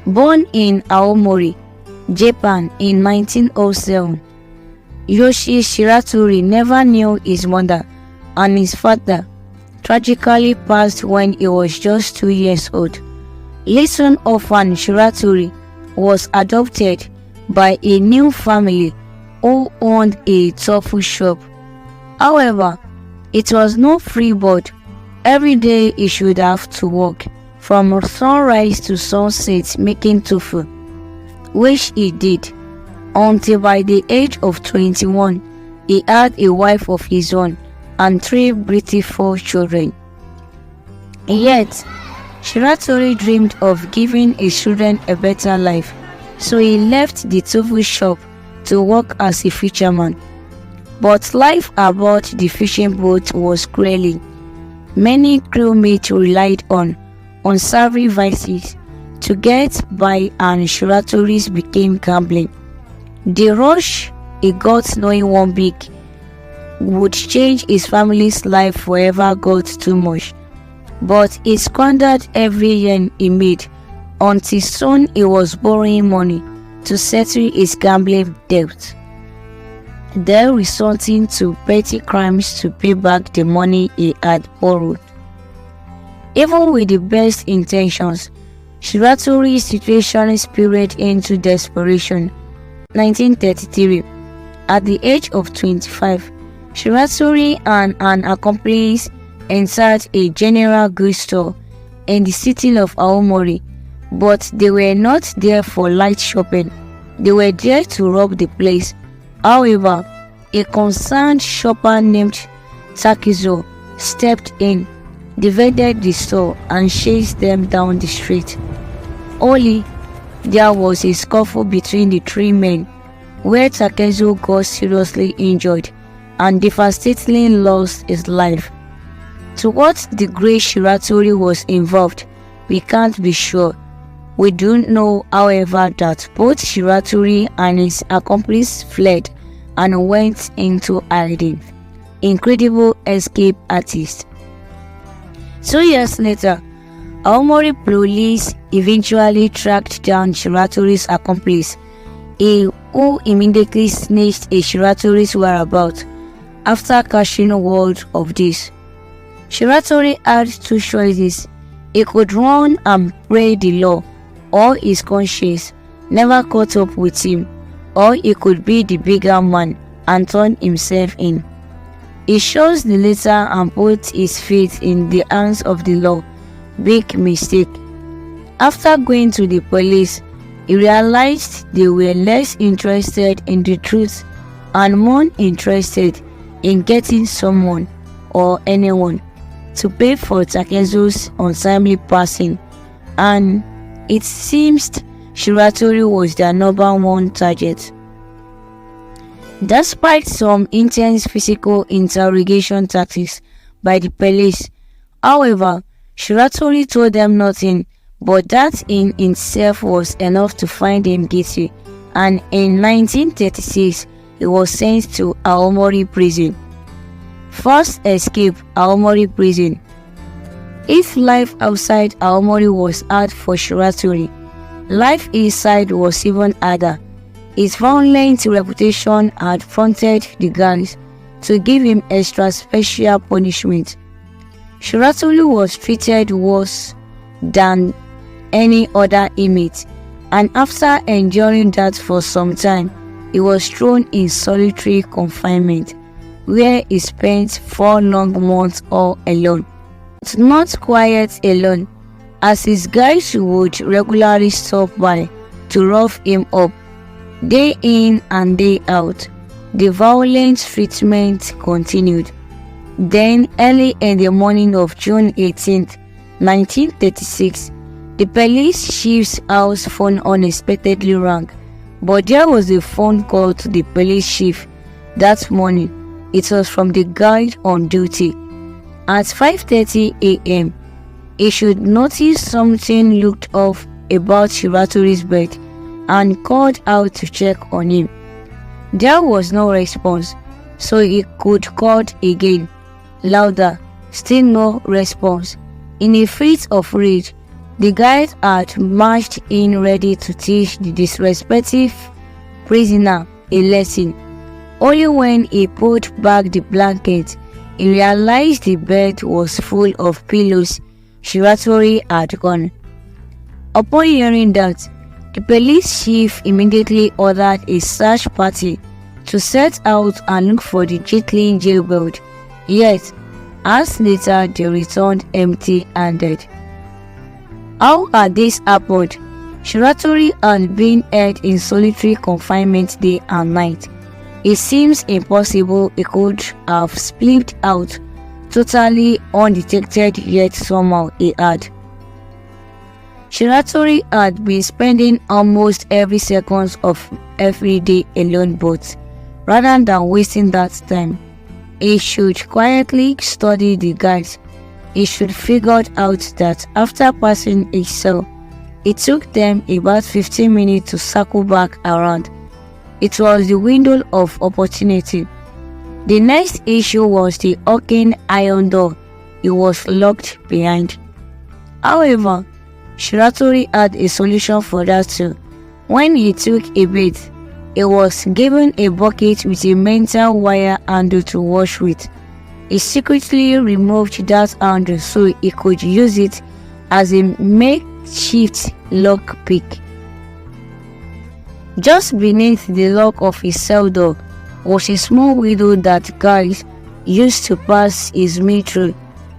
Born in Aomori, Japan in 1907, Yoshie Shiratori never knew his mother, and his father tragically passed when he was just 2 years old. Little orphan Shiratori was adopted by a new family who owned a tofu shop. However, it was no free board. Every day he should have to work from sunrise to sunset making tofu, which he did, until by the age of 21, he had a wife of his own and 3 beautiful children. Yet, Shiratori dreamed of giving his children a better life, so he left the tofu shop to work as a fisherman. But life aboard the fishing boat was grueling. Many crewmates relied on unsavory vices to get by, and Shiratori's became gambling. The rush he got knowing one big would change his family's life forever got too much, but he squandered every yen he made until soon he was borrowing money to settle his gambling debt, then resorting to petty crimes to pay back the money he had borrowed. Even with the best intentions, Shiratori's situation spiraled into desperation. 1933. At the age of 25, Shiratori and an accomplice entered a general goods store in the city of Aomori, but they were not there for light shopping. They were there to rob the place. However, a concerned shopper named Takizo stepped in, divided the store, and chased them down the street. Only there was a scuffle between the 3 men, where Takezo got seriously injured and devastatingly lost his life. To what degree Shiratori was involved, we can't be sure. We do know, however, that both Shiratori and his accomplice fled and went into hiding. Incredible escape artist. 2 years later, Aomori police eventually tracked down Shiratori's accomplice, who immediately snitched a Shiratori's whereabouts. After catching word of this, Shiratori had 2 choices. He could run and break the law, or his conscience never caught up with him, or he could be the bigger man and turn himself in. He chose the latter and put his faith in the hands of the law. Big mistake. After going to the police, he realized they were less interested in the truth and more interested in getting someone or anyone to pay for Takezo's untimely passing, and it seems Shiratori was their number 1 target. Despite some intense physical interrogation tactics by the police, however, Shiratori told them nothing, but that in itself was enough to find him guilty, and in 1936 he was sent to Aomori prison. First escape, Aomori prison. If life outside Aomori was hard for Shiratori, life inside was even harder. His violent reputation had prompted the gangs to give him extra special punishment. Shiratori was treated worse than any other inmate, and after enduring that for some time, he was thrown in solitary confinement, where he spent 4 long months all alone. But not quite alone, as his guides would regularly stop by to rough him up. Day in and day out, the violent treatment continued. Then, early in the morning of June 18, 1936, the police chief's house phone unexpectedly rang, but there was a phone call to the police chief that morning. It was from the guard on duty. At 5:30 a.m., he should notice something looked off about Shiratori's bed and called out to check on him. There was no response, so he could call again, louder, still no response. In a fit of rage, The guards had marched in ready to teach the disrespectful prisoner a lesson. Only when he pulled back the blanket, he realized the bed was full of pillows Shiratori had gone. Upon hearing that, the police chief immediately ordered a search party to set out and look for the Jitling jailbird. Yet, hours later they returned empty-handed. How had this happened? Shiratori had been held in solitary confinement day and night. It seems impossible he could have slipped out totally undetected, yet somehow he had. Shiratori had been spending almost every second of every day alone, but rather than wasting that time, he should quietly study the guides. He should figure out that after passing a cell, it took them about 15 minutes to circle back around. It was the window of opportunity. The next issue was the oaken iron door. It was locked behind. However, Shiratori had a solution for that too. When he took a bath, he was given a bucket with a metal wire handle to wash with. He secretly removed that handle so he could use it as a makeshift lockpick. Just beneath the lock of his cell door was a small window that guards used to pass his meal through.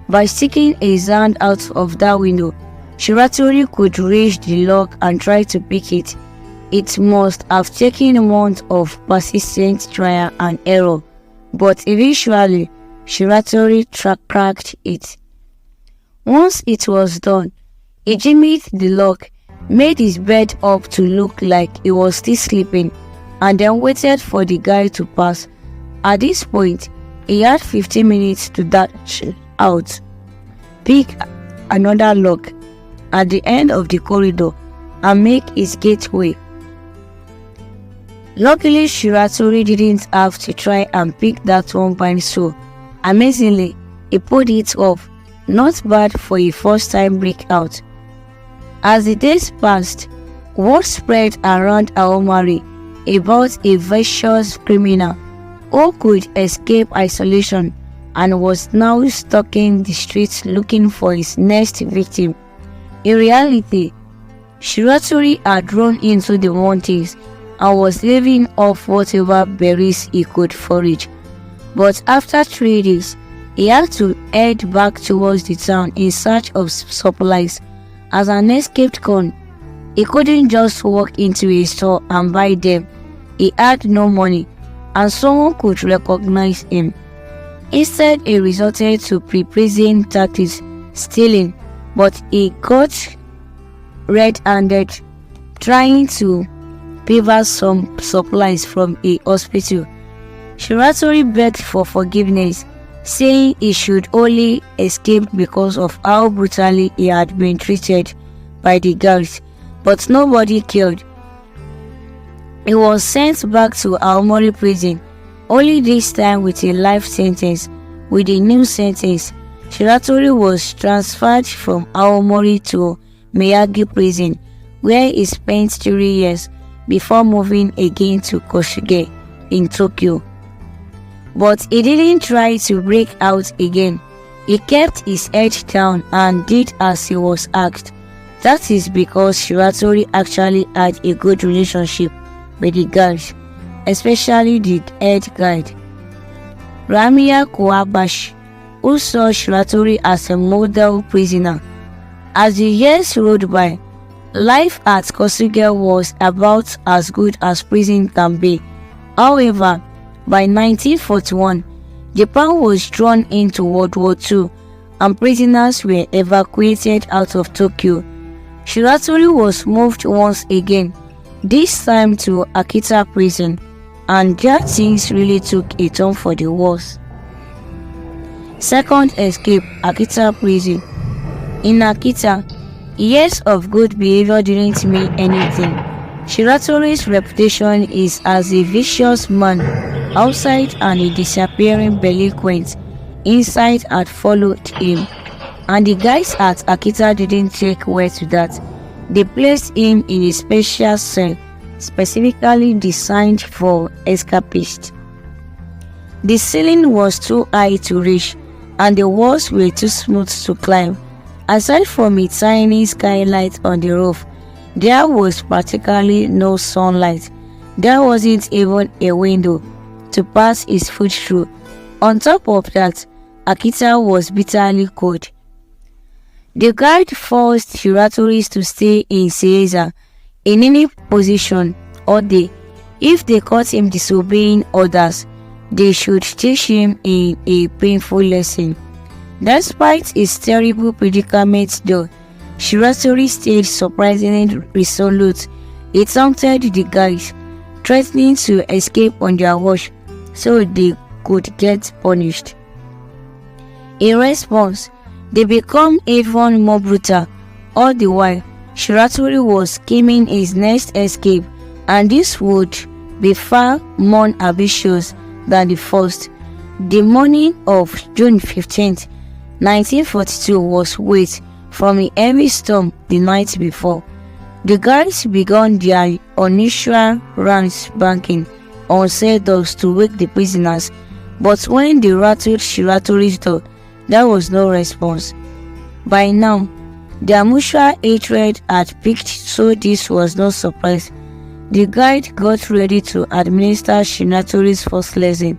By sticking his hand out of that window, Shiratori could reach the lock and try to pick it. It must have taken months of persistent trial and error, but eventually Shiratori cracked it. Once it was done, he jimmied the lock, made his bed up to look like he was still sleeping, and then waited for the guy to pass. At this point, he had 15 minutes to dash out, pick another lock at the end of the corridor, and make his gateway. Luckily, Shiratori didn't have to try and pick that one by so amazingly, he pulled it off. Not bad for a first-time breakout. As the days passed, word spread around Aomori about a vicious criminal who could escape isolation and was now stalking the streets looking for his next victim. In reality, Shiratori had run into the mountains and was living off whatever berries he could forage. But after 3 days, he had to head back towards the town in search of supplies. As an escaped con, he couldn't just walk into a store and buy them. He had no money, and someone could recognize him. Instead, he resorted to pre-prison tactics, stealing, but he got red-handed trying to pivot some supplies from a hospital. Shiratori begged for forgiveness, saying he should only escape because of how brutally he had been treated by the guards, but nobody cared. He was sent back to Aomori prison, only this time with a life sentence. With a new sentence, Shiratori was transferred from Aomori to Miyagi prison, where he spent 3 years before moving again to Koshige in Tokyo. But he didn't try to break out again. He kept his head down and did as he was asked. That is because Shiratori actually had a good relationship with the guards, especially the head guard, Ramiya Kuwabashi, who saw Shiratori as a model prisoner. As the years rolled by, life at Kosuge was about as good as prison can be. However, by 1941, Japan was drawn into World War II and prisoners were evacuated out of Tokyo. Shiratori was moved once again, this time to Akita prison, and there things really took a turn for the worse. Second escape, Akita prison. In Akita, years of good behavior didn't mean anything. Shiratori's reputation is as a vicious man outside and a disappearing delinquent inside had followed him. and the guys at Akita didn't take well to that. They placed him in a special cell specifically designed for escapists. The ceiling was too high to reach, and the walls were too smooth to climb. Aside from a tiny skylight on the roof, there was practically no sunlight. There wasn't even a window to pass his foot through. On top of that, Akita was bitterly cold. The guard forced Shiratori to stay in Seiza in any position all day. If they caught him disobeying orders, they should teach him a painful lesson. Despite his terrible predicament though, Shiratori stayed surprisingly resolute. He taunted the guys, threatening to escape on their watch so they could get punished. In response, they become even more brutal. All the while, Shiratori was scheming his next escape, and this would be far more ambitious than the first. The morning of June 15th, 1942 was wet from a heavy storm the night before. The guards began their unusual rounds banking on cell doors to wake the prisoners, but when they rattled Shiratori's door, there was no response. By now, their mutual hatred had peaked, so this was no surprise. The guide got ready to administer Shiratori's first lesson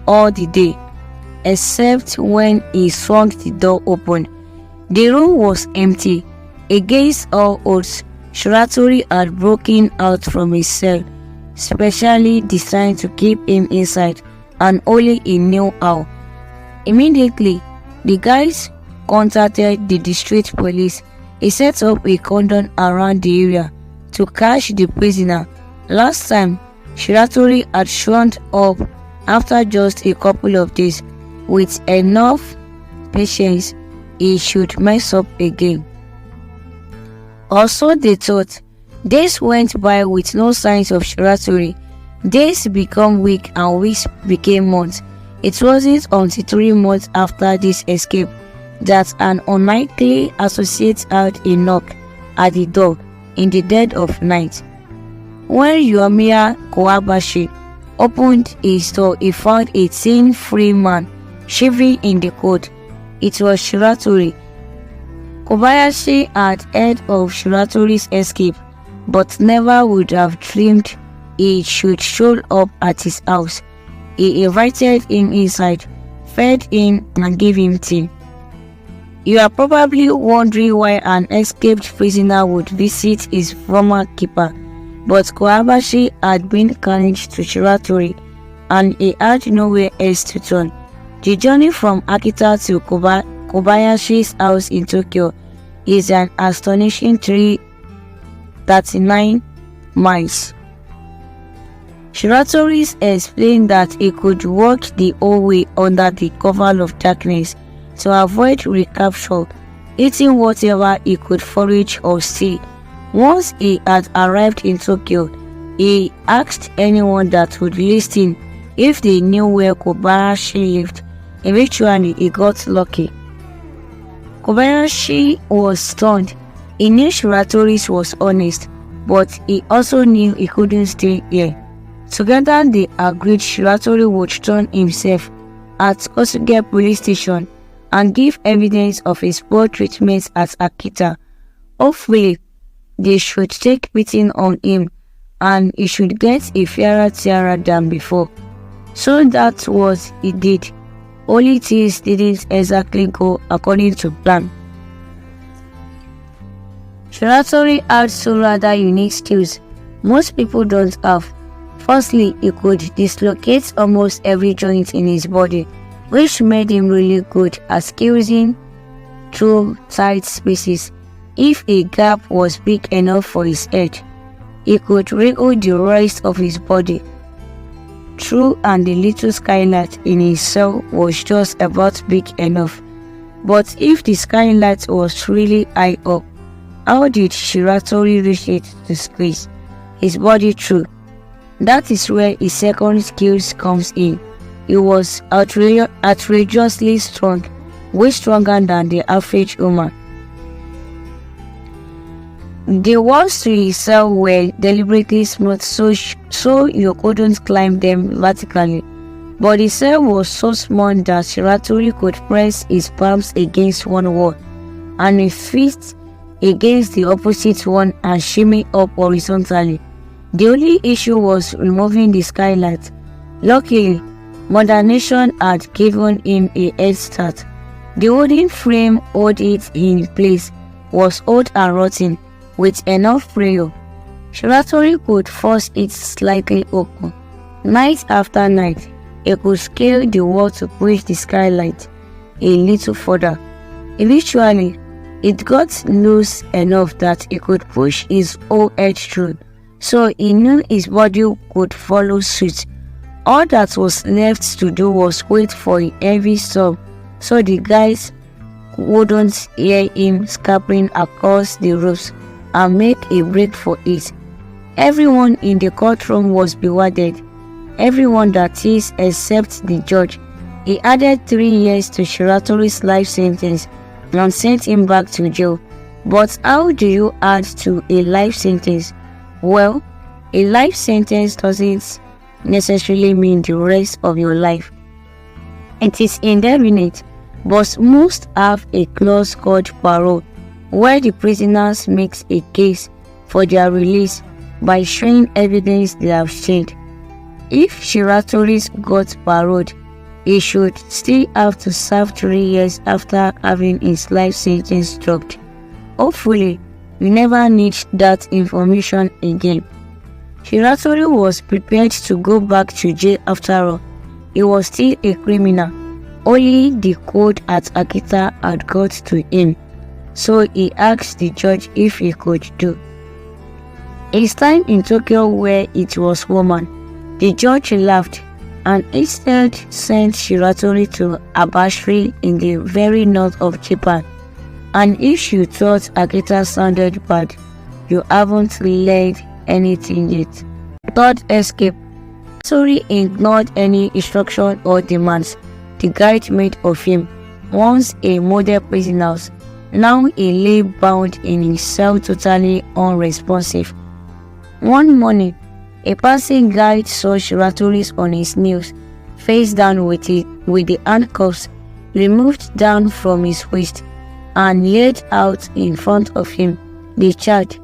all the day, except when he swung the door open. The room was empty. Against all odds, Shiratori had broken out from his cell, specially designed to keep him inside, and only he knew how. Immediately, the guys contacted the district police. He set up a cordon around the area to catch the prisoner. Last time, Shiratori had shown up after just a couple of days. With enough patience, he should mess up again. Also, they thought. Days went by with no signs of Shiratori. Days became weeks and weeks became months. It wasn't until 3 months after this escape that an unlikely associate heard a knock at the door in the dead of night. When Yomiya Kowabashi opened his door, he found a thin, free man shivering in the cold. It was Shiratori. Kobayashi had heard of Shiratori's escape, but never would have dreamed he should show up at his house. He invited him inside, fed him, and gave him tea. You are probably wondering why an escaped prisoner would visit his former keeper, but Kowabashi had been kind to Shiratori, and he had nowhere else to turn. The journey from Akita to Kobayashi's house in Tokyo is an astonishing 339 miles. Shiratori explained that he could walk the whole way under the cover of darkness to avoid recapture, eating whatever he could forage or steal. Once he had arrived in Tokyo, he asked anyone that would listen if they knew where Kobayashi lived. Eventually, he got lucky. Kobayashi was stunned. He knew Shiratori was honest, but he also knew he couldn't stay here. Together, they agreed Shiratori would turn himself at Kosuge police station and give evidence of his poor treatment at Akita. Hopefully, they should take pity on him and he should get a fairer tiara than before. So that's what he did. Only things didn't exactly go according to plan. Shiratori had two rather unique skills most people don't have. Firstly, he could dislocate almost every joint in his body, which made him really good at squeezing through tight spaces. If a gap was big enough for his head, he could wriggle the rest of his body through, and the little skylight in his cell was just about big enough. But if the skylight was really high up, how did Shiratori reach it to squeeze his body through? That is where his second skill comes in. He was outrageously strong. way stronger than the average human. The walls to his cell were deliberately smooth so you couldn't climb them vertically, but the cell was so small that Shiratori could press his palms against one wall and his feet against the opposite one and shimmy up horizontally. The only issue was removing the skylight. Luckily, modernization had given him a head start. The wooden frame holding it in place was old and rotten. With enough prayer, Shiratori could force it slightly open. Night after night, he could scale the wall to push the skylight a little further. Eventually, it got loose enough that he could push his whole head through, so he knew his body could follow suit. All that was left to do was wait for a heavy storm so the guys wouldn't hear him scampering across the roofs and make a break for it. Everyone in the courtroom was bewildered. Everyone, that is, except the judge. He added 3 years to Shiratori's life sentence and sent him back to jail. But how do you add to a life sentence? Well, a life sentence doesn't necessarily mean the rest of your life. It is indefinite, but most have a clause called parole, where the prisoners make a case for their release by showing evidence they have changed. If Shiratori's got paroled, he should still have to serve 3 years after having his life sentence dropped. Hopefully, you never need that information again. Shiratori was prepared to go back to jail after all. He was still a criminal. Only the code at Akita had got to him. So he asked the judge if he could do his time in Tokyo where it was woman. The judge laughed and instead sent Shiratori to Abashiri in the very north of Japan. And if you thought Akita sounded bad, you haven't learned anything yet. Third escape. Shiratori ignored any instruction or demands the guide made of him. Once a model prisoner, now he lay bound in his cell totally unresponsive. One morning, a passing guide saw Shiratori on his knees, face down with the handcuffs removed down from his waist and laid out in front of him. The charge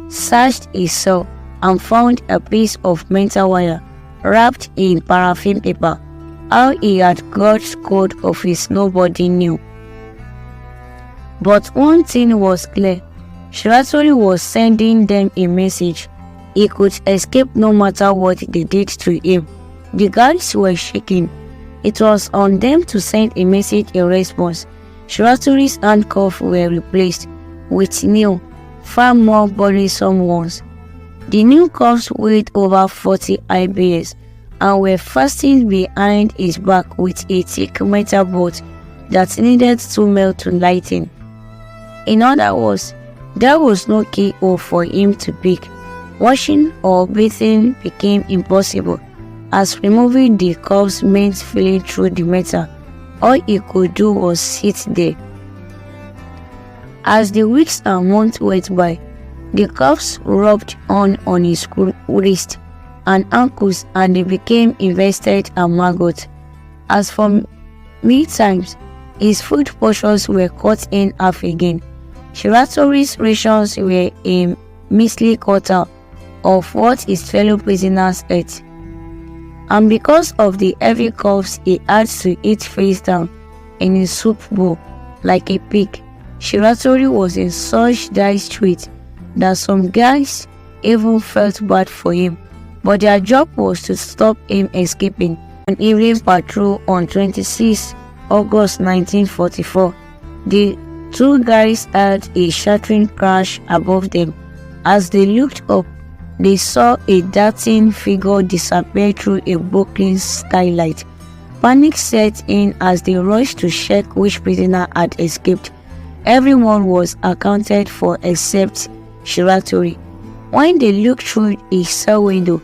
searched his cell and found a piece of metal wire wrapped in paraffin paper. How he had got hold of his nobody knew. But one thing was clear. Shiratori was sending them a message. He could escape no matter what they did to him. The guards were shaking. It was on them to send a message in response. Shiratori's handcuffs were replaced with new, far more burdensome ones. The new cuffs weighed over 40 IBS and were fastened behind his back with a thick metal bolt that needed to melt to lighten. In other words, there was no keyhole for him to pick. Washing or bathing became impossible, as removing the cuffs meant feeling through the metal. All he could do was sit there. As the weeks and months went by, the cuffs rubbed on his wrist and ankles and they became invested and maggot. As for meal times, his food portions were cut in half again. Shiratori's rations were a measly quarter of what his fellow prisoners ate. And because of the heavy cuffs, he had to eat face down in his soup bowl like a pig. Shiratori was in such dire straits that some guys even felt bad for him, but their job was to stop him escaping. On evening patrol on 26 August 1944, the two guys had a shattering crash above them. As they looked up, they saw a darting figure disappear through a broken skylight. Panic set in as they rushed to check which prisoner had escaped. Everyone was accounted for except Shiratori. When they looked through his cell window,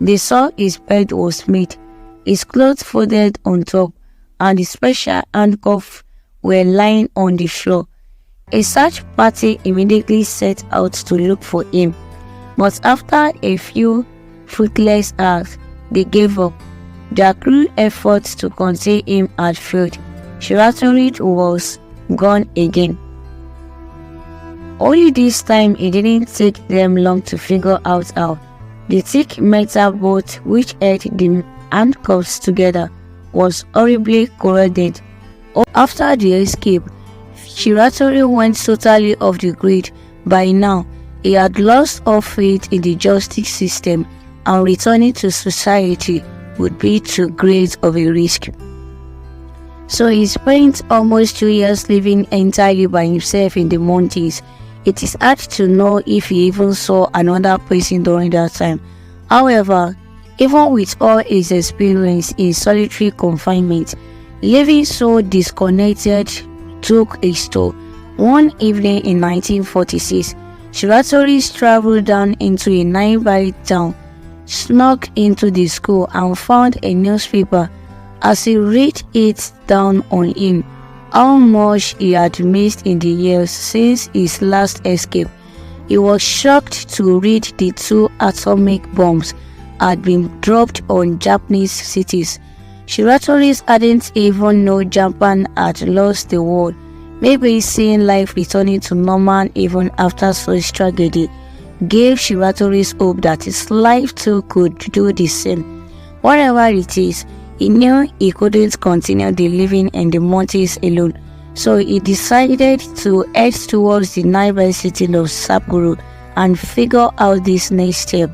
they saw his bed was made, his clothes folded on top, and the special handcuff were lying on the floor. A search party immediately set out to look for him, but after a few fruitless hours, they gave up. Their cruel efforts to contain him had failed. Shiratori was gone again. Only this time it didn't take them long to figure out how. The thick metal bolt which held the handcuffs together was horribly corroded. After the escape, Shiratori went totally off the grid. By now, he had lost all faith in the justice system, and returning to society would be too great of a risk. So he spent almost 2 years living entirely by himself in the mountains. It is hard to know if he even saw another person during that time. However, even with all his experience in solitary confinement, living so disconnected took its toll. One evening in 1946, Shiratori traveled down into a nearby town, snuck into the school and found a newspaper. As he read it dawned on him how much he had missed in the years since his last escape. He was shocked to read the 2 atomic bombs had been dropped on Japanese cities. Shiratori hadn't even known Japan had lost the war. Maybe seeing life returning to normal even after such tragedy gave Shiratori's hope that his life too could do the same. Whatever it is, he knew he couldn't continue the living in the mountains alone, so he decided to head towards the nearby city of Sapporo and figure out this next step.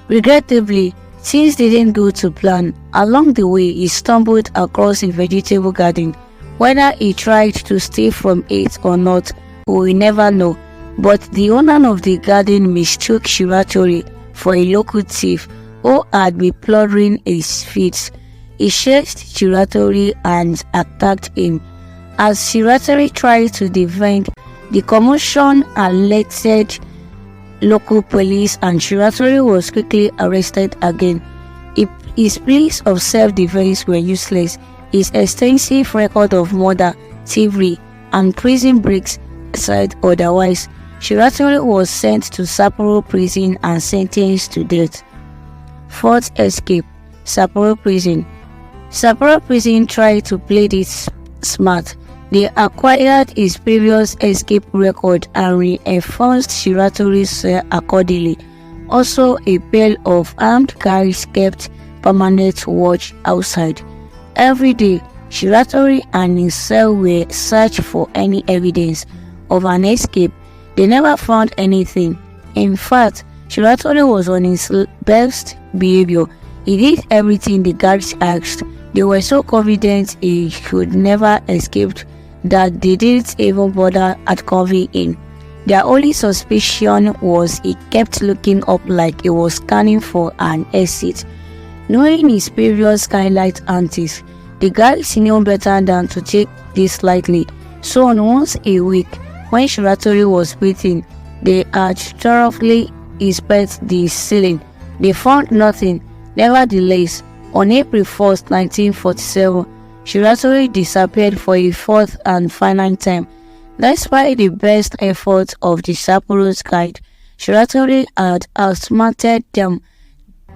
Regrettably, things didn't go to plan. Along the way, he stumbled across a vegetable garden. Whether he tried to steal from it or not, we will never know, but the owner of the garden mistook Shiratori for a local thief who had been plundering his fields. He chased Shiratori and attacked him. As Shiratori tried to defend, the commotion alerted local police and Shiratori was quickly arrested again. His pleas of self-defense were useless. His extensive record of murder, thievery, and prison breaks said otherwise. Shiratori was sent to Sapporo prison and sentenced to death. Fourth escape, Sapporo prison. Sapporo prison tried to play this smart. They acquired his previous escape record and reinforced Shiratori's cell accordingly. Also, a pair of armed guards kept permanent watch outside. Every day, Shiratori and his cell were searched for any evidence of an escape. They never found anything. In fact, Shiratori was on his best behavior. He did everything the guards asked. They were so confident he could never escape that they didn't even bother at covering him. Their only suspicion was he kept looking up like he was scanning for an exit. Knowing his previous skylight antics, the guards knew better than to take this lightly. So on once a week, when Shiratori was waiting, they had thoroughly inspected the ceiling. They found nothing. Nevertheless, on April 1st, 1947, Shiratori disappeared for a fourth and final time. Despite the best efforts of the Sapporo's guide, Shiratori had outsmarted them.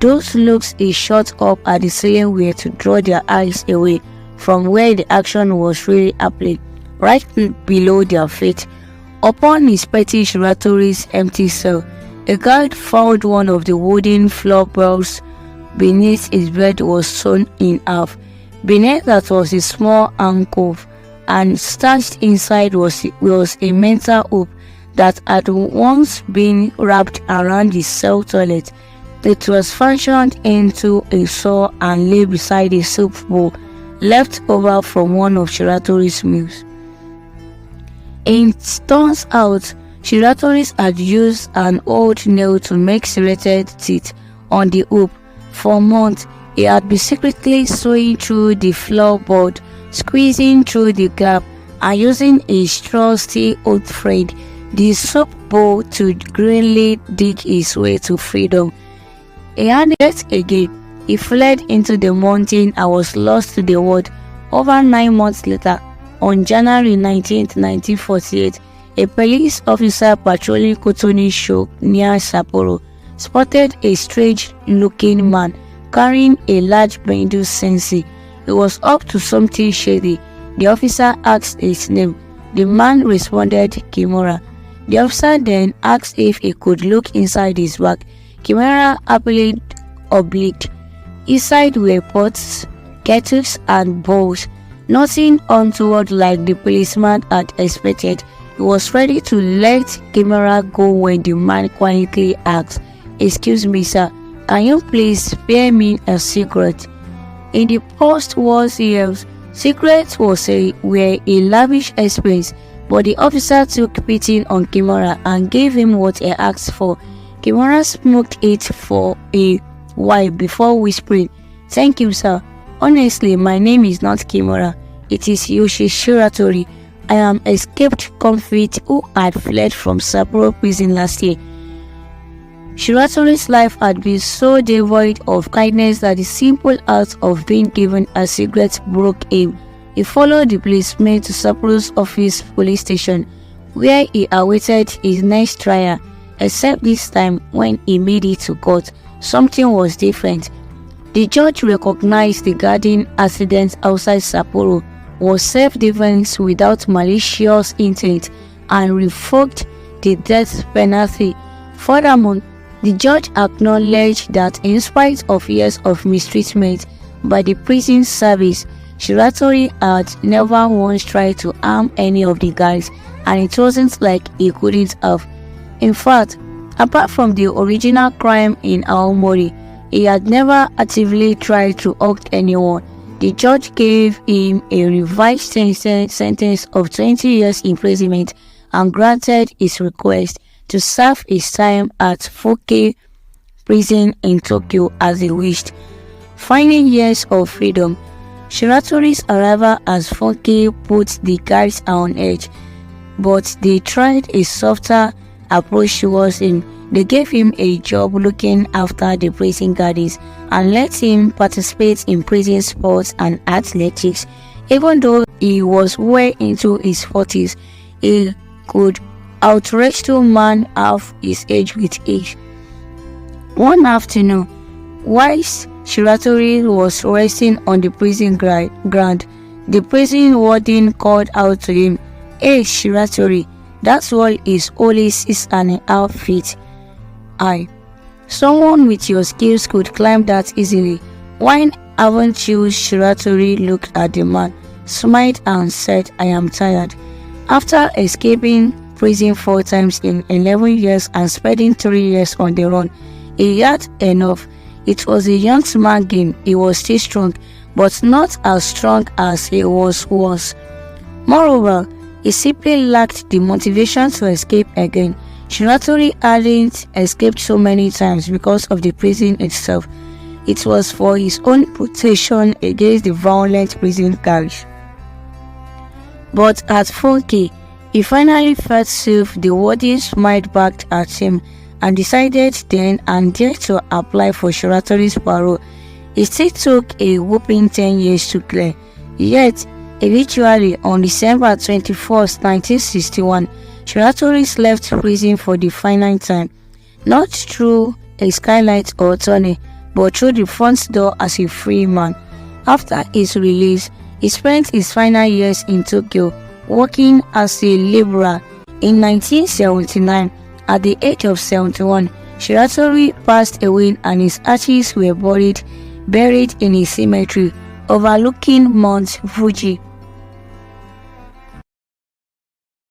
Those looks he shot up at the ceiling were to draw their eyes away from where the action was really happening, right below their feet. Upon inspecting Shiratori's empty cell, a guard found one of the wooden floorboards beneath his bed was sawn in half. Beneath that was a small alcove, and stashed inside was a metal hoop that had once been wrapped around the cell toilet. It was fashioned into a saw and lay beside a soup bowl left over from one of Shiratori's meals. It turns out Shiratori had used an old nail to make serrated teeth on the hoop. For months, he had been secretly sewing through the floorboard, squeezing through the gap, and using his trusty old friend, the soap bowl, to grimly dig his way to freedom. He had yet again. He fled into the mountain and was lost to the world. Over 9 months later, On January 19, 1948, a police officer patrolling Kotoni Show near Sapporo spotted a strange-looking man carrying a large bamboo sensei. He was up to something shady. The officer asked his name. The man responded, Kimura. The officer then asked if he could look inside his bag. Kimura happily obliqued. Inside were pots, kettles, and bowls. Nothing untoward like the policeman had expected. He was ready to let Kimura go when the man quietly asked, "Excuse me, sir, can you please spare me a secret?" In the post-war years, secrets were a lavish expense, but the officer took pity on Kimura and gave him what he asked for. Kimura smoked it for a while before whispering, "Thank you, sir. Honestly, my name is not Kimura. It is Yoshie Shiratori. I am an escaped convict who had fled from Sapporo prison last year." Shiratori's life had been so devoid of kindness that the simple act of being given a cigarette broke him. He followed the policeman to Sapporo's office police station, where he awaited his next trial. Except this time, when he made it to court, something was different. The judge recognized the garden accident outside Sapporo was self-defense without malicious intent and revoked the death penalty. Furthermore, the judge acknowledged that in spite of years of mistreatment by the prison service, Shiratori had never once tried to harm any of the guards, and it wasn't like he couldn't have. In fact, apart from the original crime in Aomori, he had never actively tried to hurt anyone. The judge gave him a revised sentence of 20 years imprisonment and granted his request to serve his time at Fuke prison in Tokyo as he wished. Final years of freedom. Shiratori's arrival as Fuke put the guards on edge, but they tried a softer approach towards him. They gave him a job looking after the prison guards and let him participate in prison sports and athletics. Even though he was well into his 40s, he could outwrestle man half his age with age. One afternoon, whilst Shiratori was resting on the prison ground, the prison warden called out to him, "Hey Shiratori, that wall is only 6.5 feet high. Someone with your skills could climb that easily. Why haven't you?" Shiratori looked at the man, smiled and said, "I am tired." After escaping prison 4 times in 11 years and spending 3 years on the run, he had enough. It was a young man's game. He was still strong, but not as strong as he was once. Moreover, he simply lacked the motivation to escape again. Shiratori hadn't escaped so many times because of the prison itself. It was for his own protection against the violent prison guards. But at Funke, he finally felt safe. The warden smiled back at him and decided then and there to apply for Shiratori's parole. It still took a whopping 10 years to clear. Yet, eventually, on December 21st, 1961, Shiratori left prison for the final time, not through a skylight or tunnel, but through the front door as a free man. After his release, he spent his final years in Tokyo, working as a laborer. In 1979, at the age of 71, Shiratori passed away and his ashes were buried in a cemetery overlooking Mount Fuji.